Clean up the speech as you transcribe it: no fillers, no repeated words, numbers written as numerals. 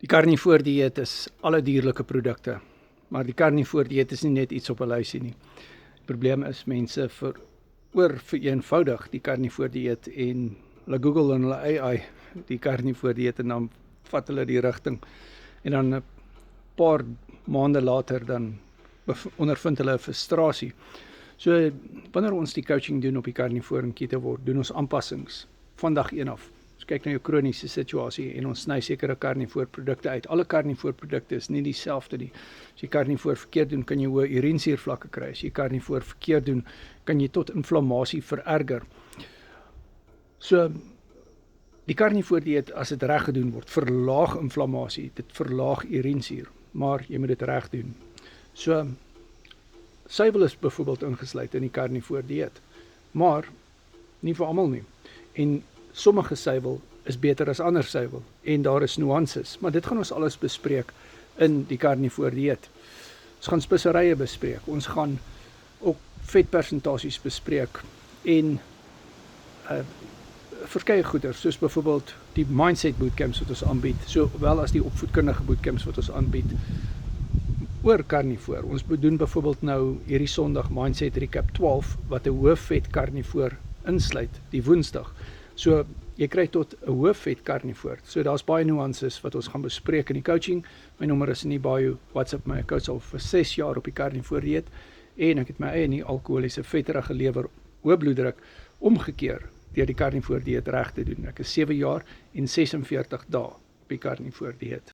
Die carnivore dieet is alle dierlike produkte, maar die carnivore dieet is nie net iets op 'n lysie nie. Die probleem is mense vereenvoudig die carnivore dieet en hulle Google en hulle AI die carnivore dieet en dan vat hulle die rigting en dan 'n paar maande later dan ondervind hulle frustrasie. So wanneer ons die coaching doen op die carnivore en keto doen ons aanpassings van dag 1 af. Ons kyk na jou kroniese situasie en ons sny sekere carnivore produkte uit. Alle carnivore produkte is nie dieselfde nie. As jy carnivore verkeerd doen, kan jy hoë urinesuurvlakke kry. As jy carnivore verkeerd doen, kan jy tot inflammasie vererger. So die carnivore dieet, as dit reg gedoen word, verlaag inflammasie, dit verlaag urinesuur, maar jy moet dit reg doen. So suiwel is byvoorbeeld ingesluit in die carnivore dieet, maar nie vir almal nie. En sommige suiwel is beter as ander suiwel en daar is nuances, maar dit gaan ons alles bespreek in die carnivore dieet. Ons gaan speserye bespreek, ons gaan ook vetpersentasies bespreek en verskeie goeder, soos byvoorbeeld die mindset bootcamps wat ons aanbied, sowel as die opvoedkundige bootcamps wat ons aanbied oor carnivore. Ons doen byvoorbeeld nou hierdie Sondag Mindset Recap 12 wat 'n hoëvet carnivore insluit, die Woensdag. So jy kry tot 'n hoëvet carnivore. So daar's baie nuances wat ons gaan bespreek in die coaching. My nommer is in die bio, WhatsApp my, ek coach al vir 6 jaar op die carnivore dieet en ek het my eie nie alkoholiese vetterige lewer, hoë bloeddruk omgekeer deur die carnivore dieet reg te doen. Ek is 7 jaar en 46 dae op die carnivore dieet.